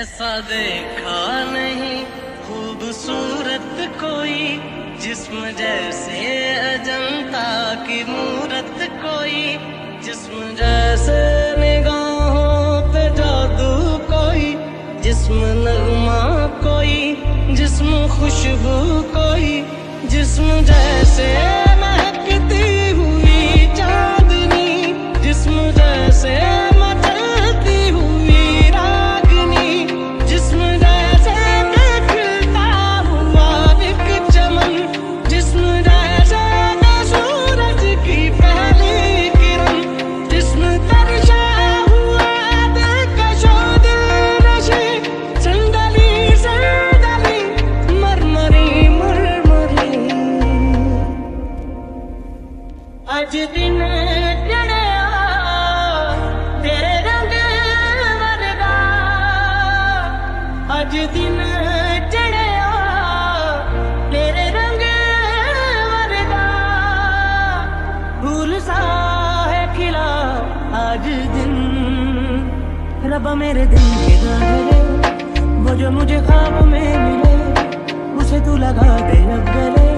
ऐसा देखा नहीं खूबसूरत कोई, जिस्म जैसे अजंता की मूरत कोई, जिस्म जैसे निगाहों पे जादू कोई, जिस्म नगमा कोई, जिस्म खुशबू कोई, जिस्म जैसे महकती हुई चांदनी, जिस्म जैसे मचलती हुई रागनी, जिस्म जैसे खिलता हुआ एक चमन, जिस्म जैसे सूरज की पहली किरण, जिस्म तरशा हुआ दिलकशो दिलनशी, संदली संदली मरमरी मरमरी। आज दिन चढ़िया तेरे रंग वर्गा, आज दिन चढ़िया तेरे रंग वर्गा, फूल सा है खिला आज दिन। रब्बा मेरे दिल के गाने, वो जो मुझे ख्वाब में मिले, उसे तू लगा दे अब गले,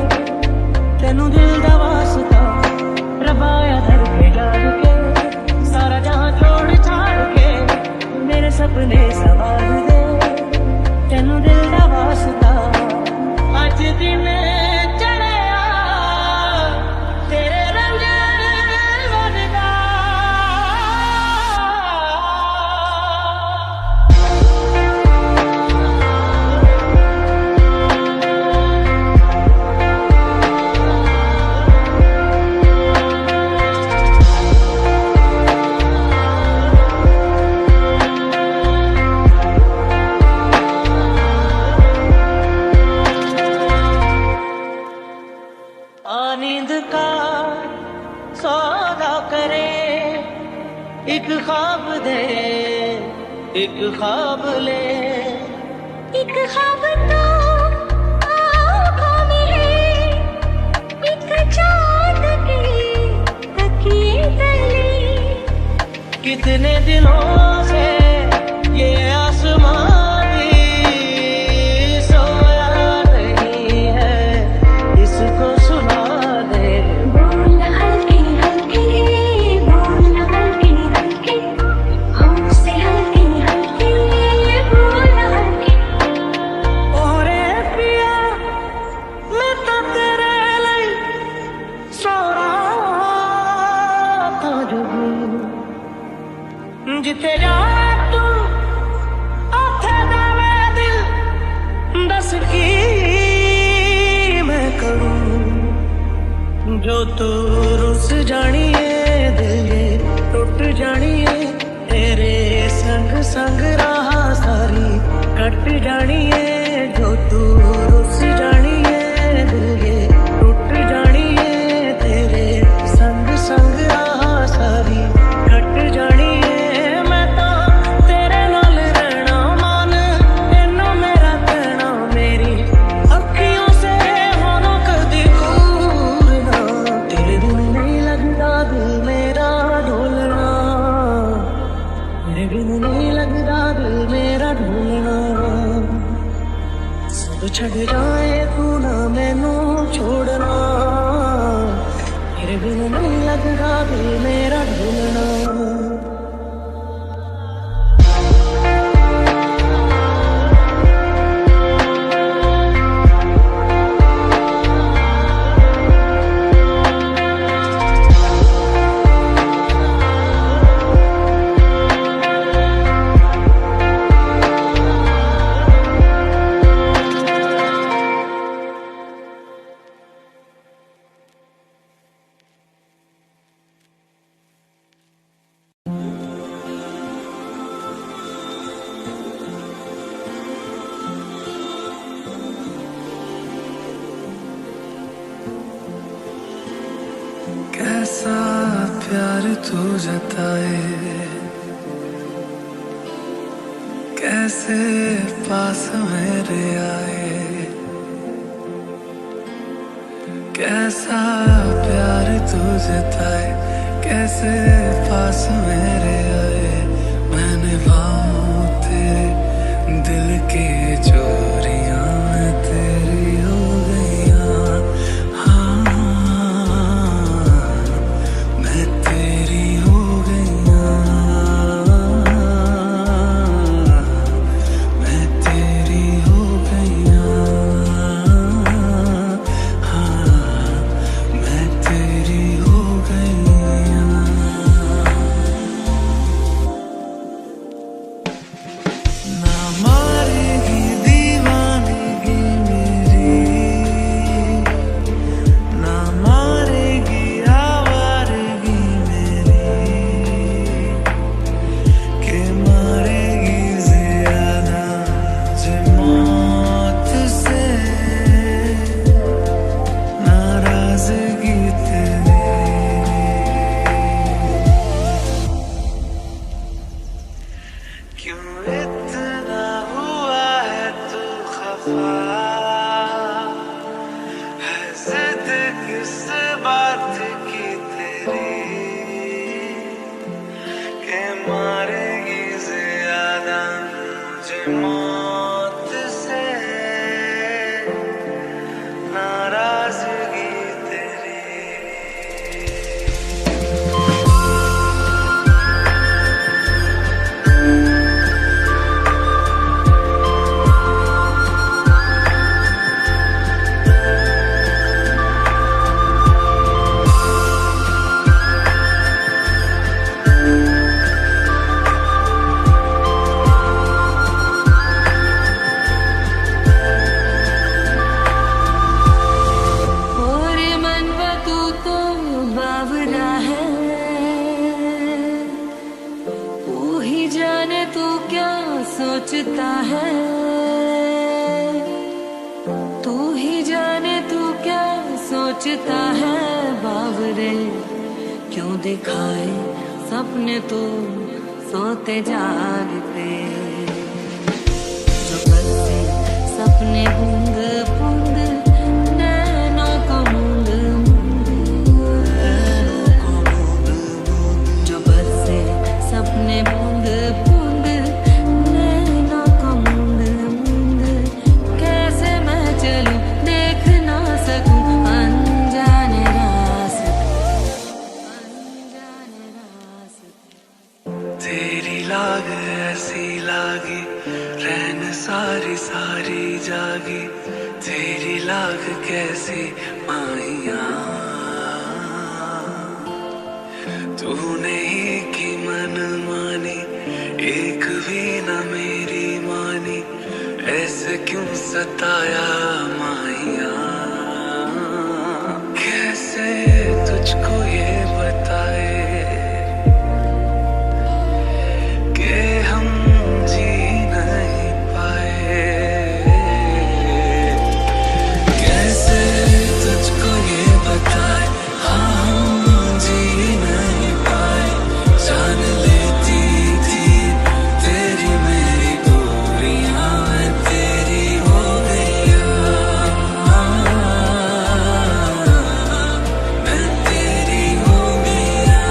तेनू दिल दा वास्ता रब्बा दर पे डाल के, सारा जहां छोड़ छाड़ के मेरे सपने सवार दे, तेनू दिल दा वास्ता। आज दिन चढ़िया तेरे रंग वर्गा। नींद का सौदा करे, एक ख्वाब दे एक ख्वाब ले, एक ख्वाब तो आँखों में है, एक चाँद की तकिए तले, कितने दिनों से ये आसमां भी सोया नहीं है, इसको सुना दे। बोलना हल्के हल्के, बोलना हल्के हल्के, हमसे हल्के हल्के, बोलना हल्के। ओरे पिया मैं तो तेरे लिए सो रहा था जब, जिथे जा तू उथे जावे दिल, दस की मैं करूं, जो तू रुस जानिए दिल ये टूट जानिए, तेरे संग संग रहा सारी कट जानिए, जो तू रुस जानिए दिल ये टूट जानिए, तेरे संग संग रहा सारी कट जानिए। मैं तो तेरे नाल रहना मान, तेनू मेरा कहना, मेरी अखियों से होना कदी दूर ना, तेरे बिन नहीं लगता दिल मेरा ढोलना, तेरे बिन नहीं लगता दिल मेरा ढोलना। सब छड़ जाए तू ना मैनू छोड़ना, तेरे बिन नहीं लगता दिल मेरा ढोलना। कैसा प्यार तू जताए, कैसे पास मेरे आए, कैसा प्यार तू जताए, कैसे पास मेरे आए। मैंने बाहों तेरे दिल के चोरियां मैं तेरी हो गईयां। हाँ, मैं तेरी हो गईयां, मैं तेरी हो गईयां। हाँ, मैं तेरी हो गईयां। ना मारेगी दीवानगी मेरी, ना मारेगी आवारगी मेरी, के मारेगी ज्यादा जे मौत से नाराजगी तेरी। क्यों इतना हुआ है तू खफा, है जिद किस बात की तेरी, के मारेगी ज्यादा मुझे मौत से नाराजगी तेरी। और मनवा तू तो बावरा है, तू ही जाने तू क्या सोचता है, तू ही जाने तू क्या सोचता है। बावरे क्यों दिखाए सपने तो सोते जागते, जो बसे सपने बूंद बूंद नैनों को मूंद मूंद, जो बसे सपने बूंद बूंद नैनों को मूंद मूंद। कैसे मैं चलूं देख ना सकूं अनजाने रास्ते, अनजाने रास्ते। तेरी लाग ऐसी लागी रहन सारी सारी जागी, तेरी लाग कैसी माहिया, तूने ही की मन मानी एक भी न मेरी मानी, ऐसे क्यों सताया माहिया। कैसे तुझको ये बताए कि हम जी नहीं पाए, कैसे तुझको ये बताए हाँ हम जी नहीं पाए। जान लेती थी तेरी मेरी दूरियां, मैं तेरी हो गईयां, मैं तेरी हो गईयां।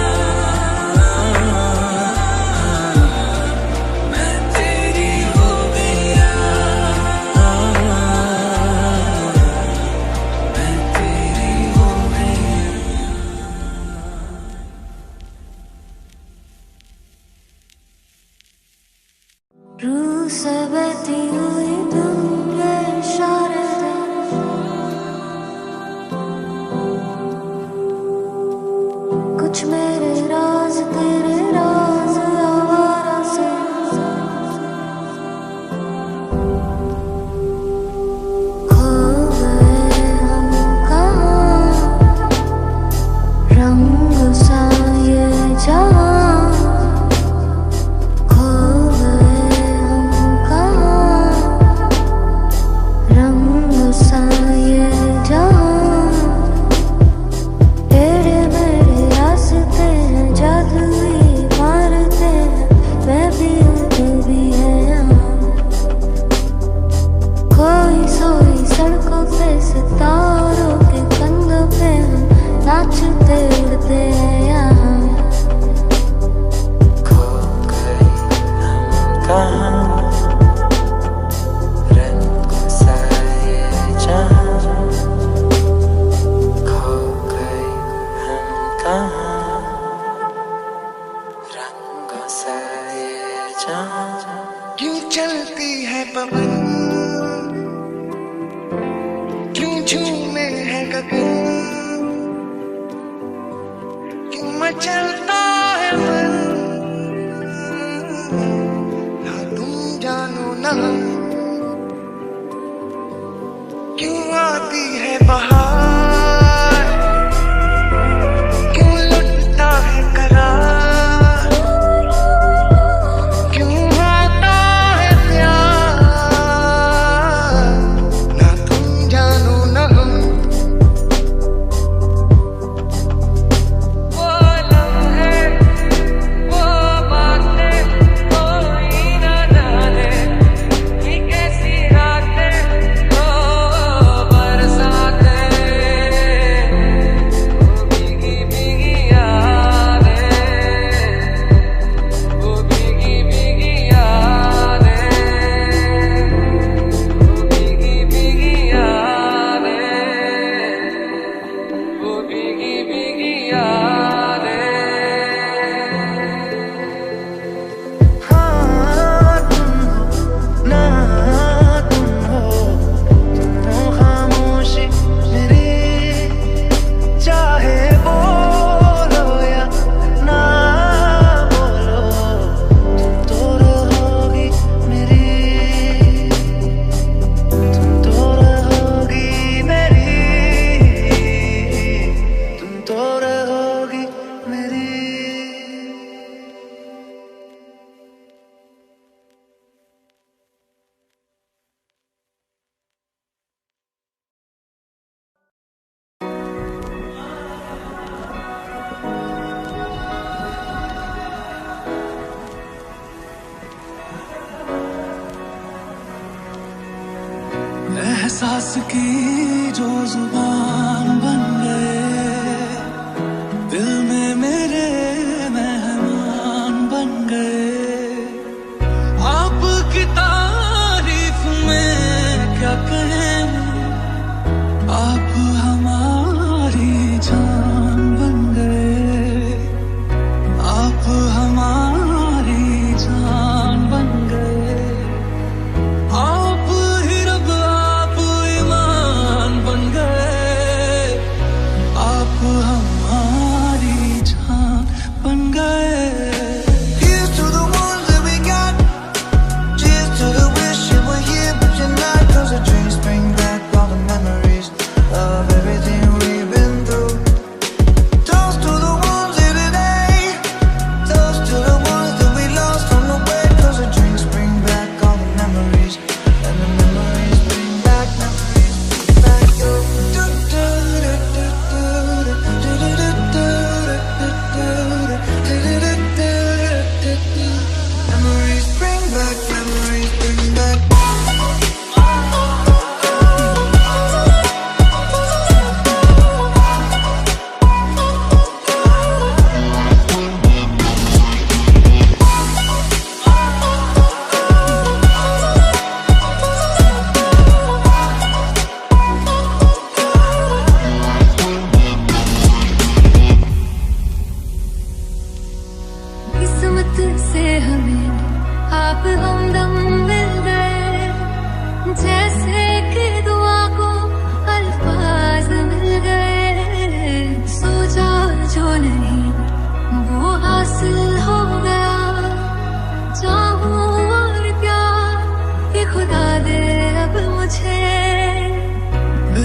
लगन क्यों मचलता है मन, ना तुम जानो ना क्यों आती है बहार, क्यों लुटता है करार, क्यों आता है प्यार, ना तुम जानो ना हम। वो लम्हे, वो बातें कोई ना जाने कि कैसी रातें वो बरसातें, वो भीगी भीगी यादें, वो भीगी भीगी यादें, वो भीगी भीगी यादें, वो भीगी भीगी यादें। हाँ तुम हो ना तुम हो खामोशी मेरी, चाहे बोलो या ना बोलो तुम तो रहोगी मेरी, तुम तो रहोगी मेरी, तुम तो रहोगी मेरी। एहसास की जो जुबान बन गए, दिल में मेरे मेहमान बन गए। आपकी तारीफ में क्या कहें, आप हमारी जान बन गए, आप हमारी जान बन गए। आप ही रब, आप ईमान बन गए, आप हमारी जान बन गए। Here's to the ones that we got, cheers to the wish you were here but you're not, 'cause the dreams bring back all the memories of everything we've been through. Toast to the ones here today, toast to the ones that we lost on the way, 'cause the dreams bring back all the memories, and the memories bring back memories, bring back your memories, bring back memories, bring back. किस्मत से हमें आप हमदम मिल गए, जैसे कि दुआ को अल्फाज मिल गए। सोचा जो नहीं वो हासिल हो गया, चाहूं और प्यार ये खुदा दे अब मुझे।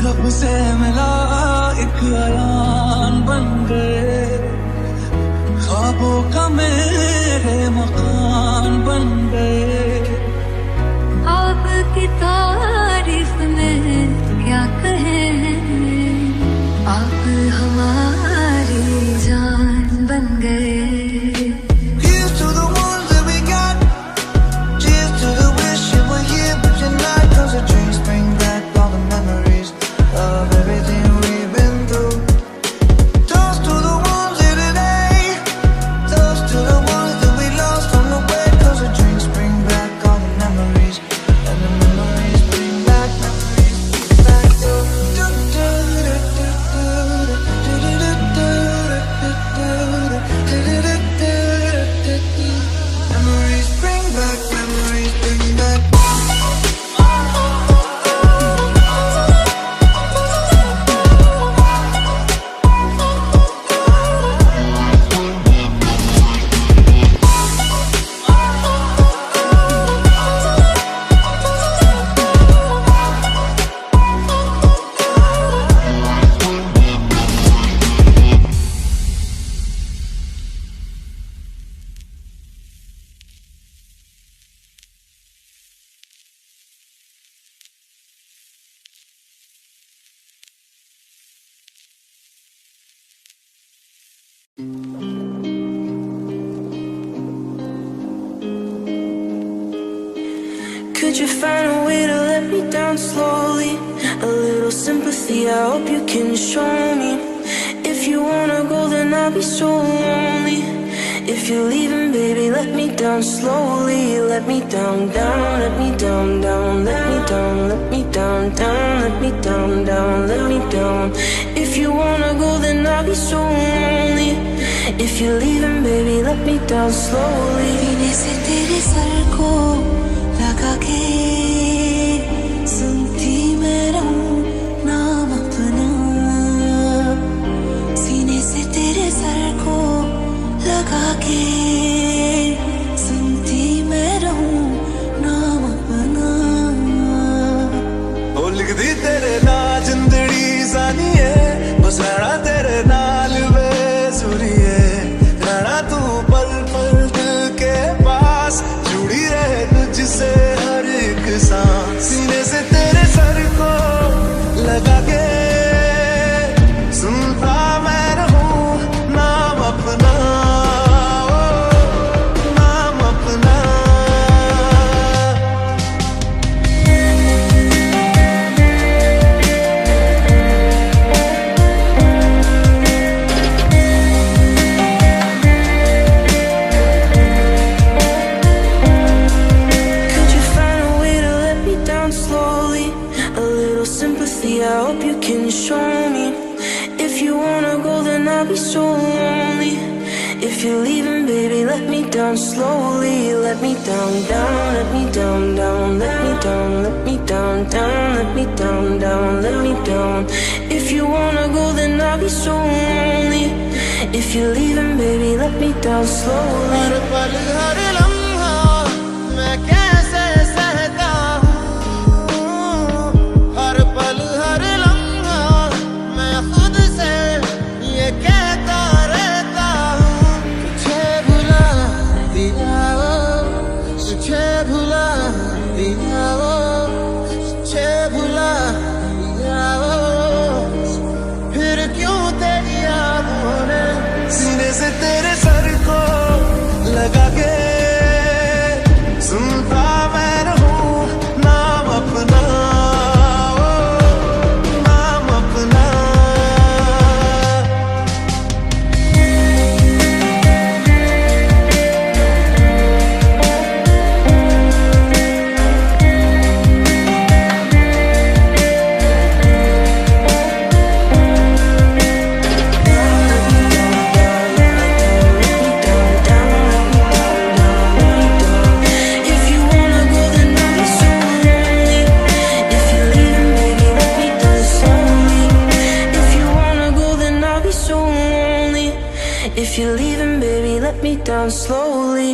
रब से मिला एक अयान बन गए, ख्वाबों का मेरे मकान बन गए। आपकी तारीफ में क्या कहें, आप हमारी जान बन गए। Here's to the ones that we got, cheers to the wish you were here but you're not, 'cause the dreams bring back all the memories of everything we've been through. Toast to the ones here today, toast to the ones that we lost on the way, 'cause the dreams bring Could you find a way to let me down slowly? A little sympathy, I hope you can show me. If you wanna go, then I'll be so lonely. If you're leaving, baby, let me down slowly. Let me down, down, let me down, down, let me down, let me down, down, let me down, down, let me down. If you wanna go, then I'll be so lonely. If you're leaving, baby, let me down slowly. सीने से तेरे sir को लगा के सुनती मैं रहूं नाम अपना. सीने से तेरे सर को लगा के सुनती मैं रहूं नाम अपना. ओ लिख दी तेरे ना जिंदड़ी जानी है, बस रहना तेरे नाल बेसुरिए. रहना तू पल पल दिल के पास, जुड़ी रहे तुझसे हर एक सांस. सीने से तेरे सर को लगा के सुनता मैं रहूं नाम अपना. I hope you can show me. If you wanna go, then I'll be so lonely. If you're leaving, baby, let me down slowly. Let me down, down, let me down, down, let me down, let me down, down, let me down, down, let me down. If you wanna go, then I'll be so lonely. If you're leaving, baby, let me down slowly. हर पल हर लम्हा मैं कैसे सहता हूँ. हर पल हर लम्हा मैं खुद से ये कहता रहता हूँ. तुझे भुला दिया वो, तुझे भुला दिया वो, तुझे भुला दिया वो. फिर क्यों तेरी यादों ने सीने से तेरे सर को लगा के सुनता मैं रहूं नाम अपना. नाम अपना. If you're leaving, baby, let me down slowly.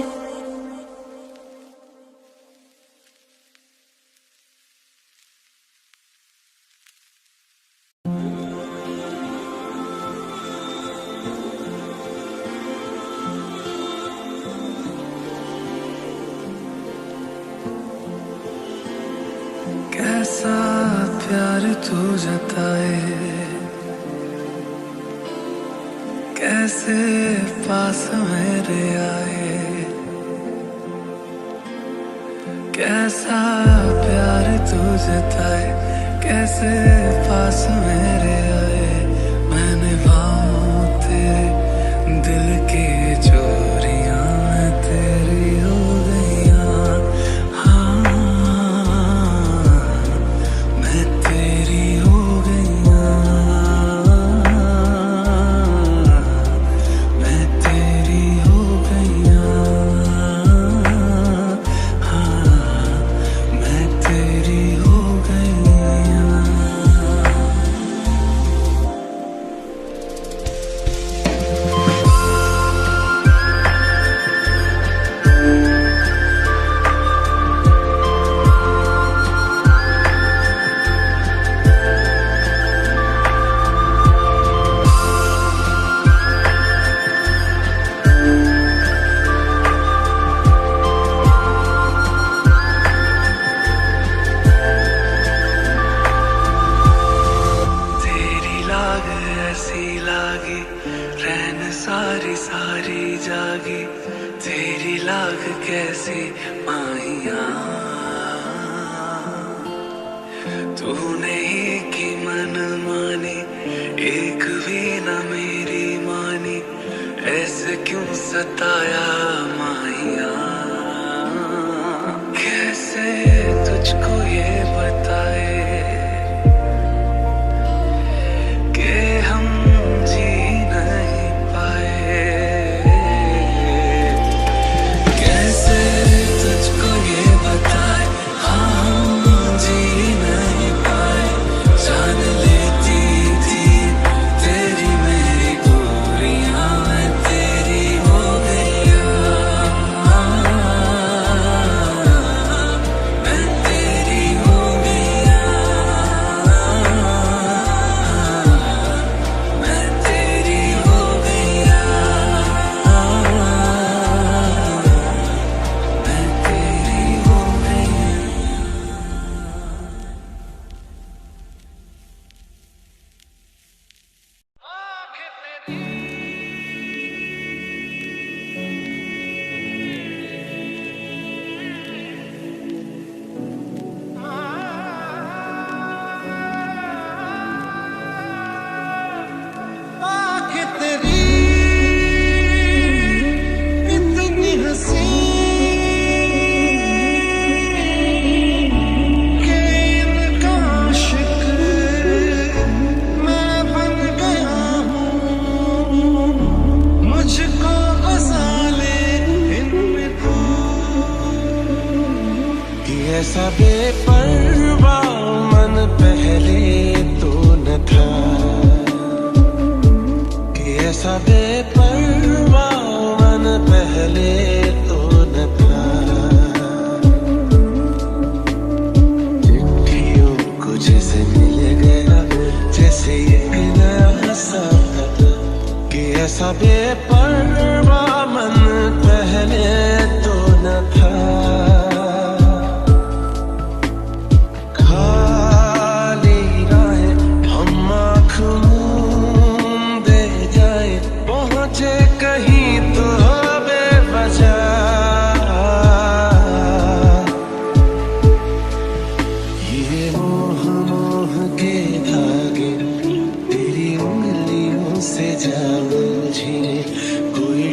कैसा प्यार तू जताए, कैसे पास मेरे आए. कैसा प्यार तू जताए, कैसे पास मेरे आए. मैंने बाहों तेरे दिल की चोरियां तेरी हो गईयां. हाँ मैं तेरी हो गईयां. मैं तेरी हो गईयां. हाँ मैं तेरी हो गईयां. सारी सारी जागी तेरी लाग कैसी माहिया. तूने ही की मन मानी, एक भी न मेरी मानी, ऐसे क्यों सताया माहिया। कैसे तुझको ये बताए कि हम जी नहीं पाए। कैसे तुझको ये बताए, हाँ हम जी नहीं पाए। जान लेती थी तेरी मेरी दूरियां, मैं तेरी हो गया, मैं तेरी हो गया, मैं तेरी हो गया, मैं तेरी हो गया। आंखें तेरी इतनी हंसी कि इनका आशिक मैं बन गया हूँ। मुझको बसा ले इनमें तू, कि ऐसा बेपरवा मन पहले तो न था, कि ऐसा बेपरवा मन पहले तो न था। चिट्ठियों को जैसे मिल गया, जैसे एक नया सफर, कि ऐसा बेपरवा मन पहले तो न था। खाली राहें हम आँख मूंदे जाए, पहुँचे कहीं तो बेवजह। ये मोह मोह के धागे तेरी उंगलियों से जा उलझे, कोई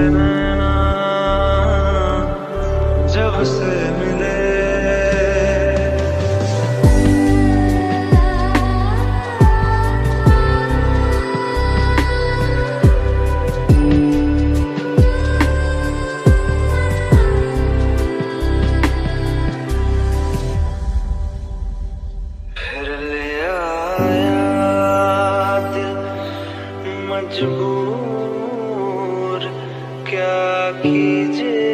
नैना जब से मिले, फिर ले आया दिल मजबूर, क्या कीजिए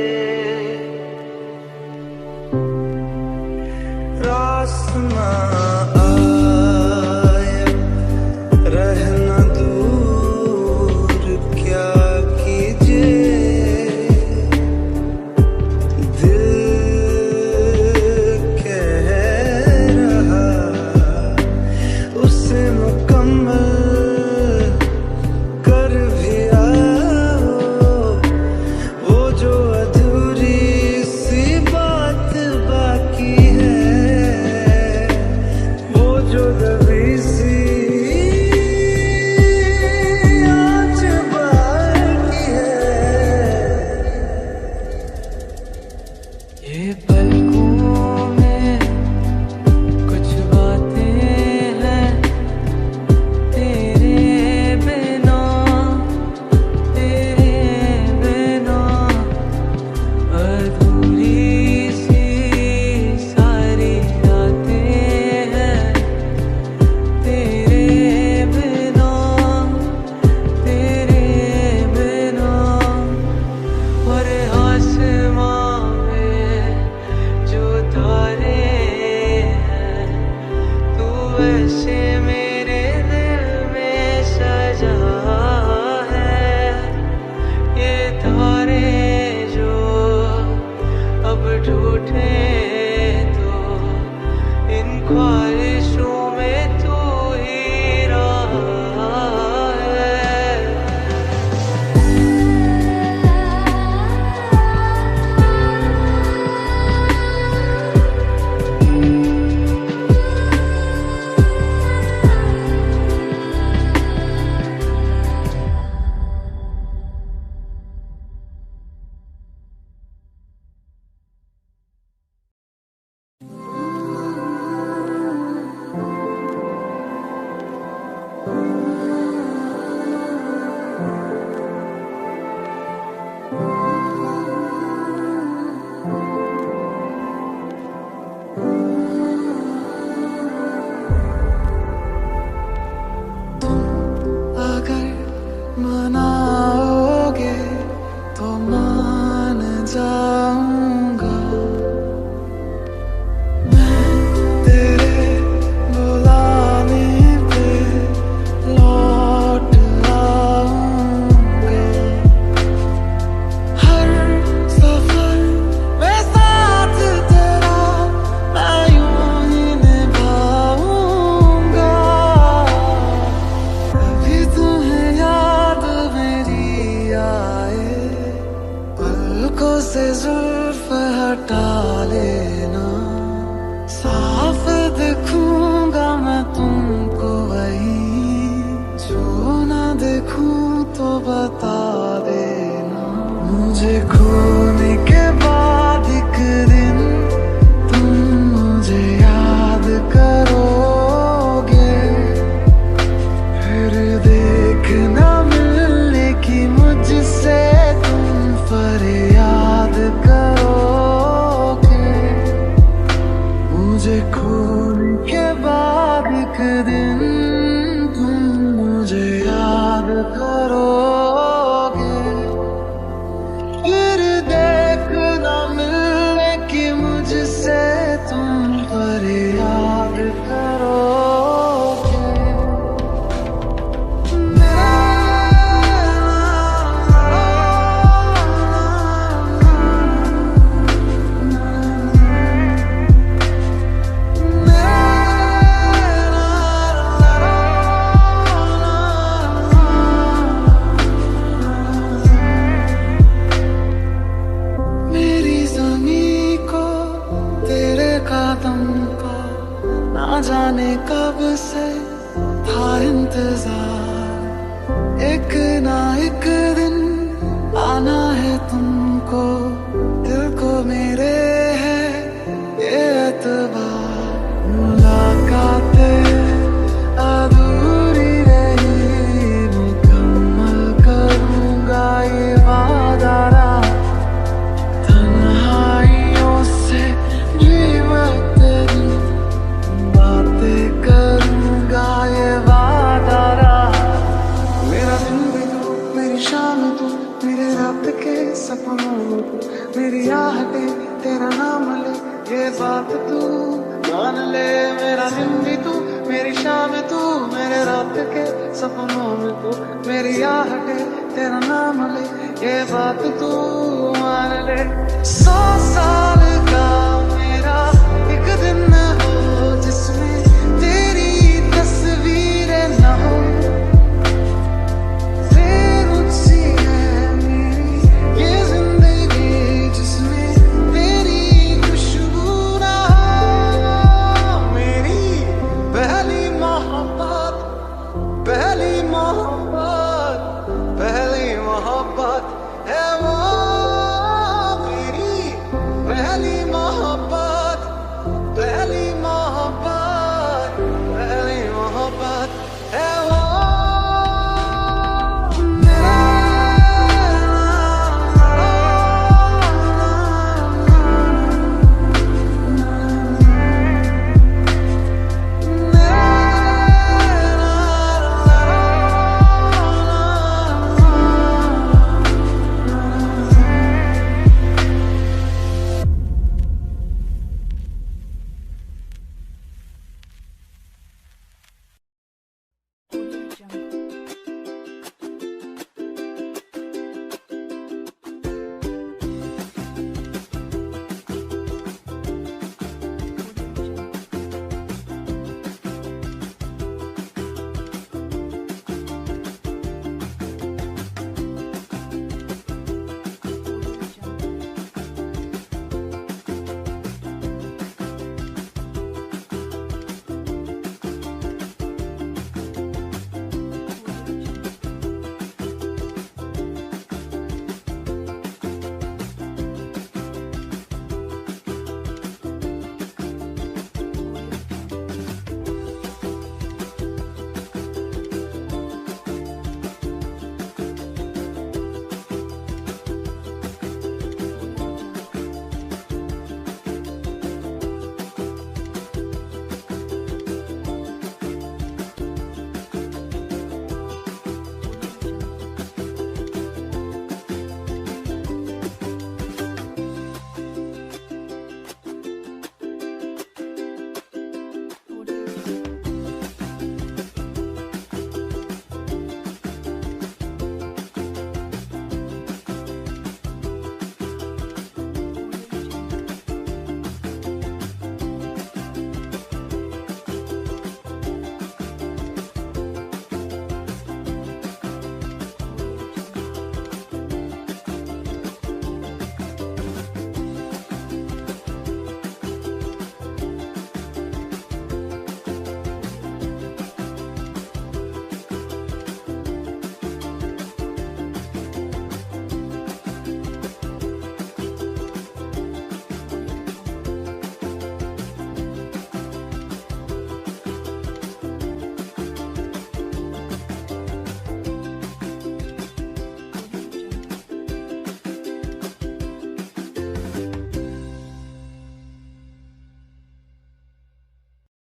रास ना आए, रहना दूर, क्या कीजिए दिल कह रहा उसे मुकम्मल कर भी आओ, वो जो अधूरी सी बात बाकी है, वो जो दबी सी आँच बाकी है। ये पलकों में कुछ बातें हैं तेरे बिना, तेरे बिना अधूरी सी सारी रातें हैं तेरे बिना, तेरे बिना। और आसमां में जो तारे हैं, तू वैसे मेरे दिल में सजा है। ये तारे जो अब टूटे तो इन ख्वाहिशों में तू ही रहा है। अगर मनाओगे तो मान जाऊंगा, मैं तेरे बुलाने पे लौट आऊंगा। हर सफर में साथ तेरा मैं यूं ही निभाऊंगा। कभी तुम्हें याद मेरी आए, पलकों से जुल्फ हटा लेना, साफ देखूंगा मैं तुमको वहीं, जो ना देखूं तो बता देना। मुझे खोने के बाद एक दिन तुम मुझे याद करोगे, फिर देखना मिलने की मुझसे तुम फरियाद करोगे। मुझे खोने के बाद एक दिन तुम मुझे याद करोगे, फिर देखना मिलने की मुझसे तुम फरियाद करोगे। जाने कब से था इंतजार, एक ना एक दिन आना को दिल को मेरे है ये एतबार। मुलाकातें अधूरी रही, मुकम्मल करूंगा ये वादा। तन्हाइयों से जीवत दी, बातें करूंगा ये वादा। मेरा दिन भी तू, मेरी शाम तू, मेरे रात के सपनों में तू, मेरी आहटें तेरा नाम ले ये बात तू मान ले। मेरा दिन भी तू, मेरी शाम तू, मेरे रात के सपनों में तू, मेरी आहटें तेरा नाम ले ये बात तू मान ले। 100 साल का मेरा एक दिन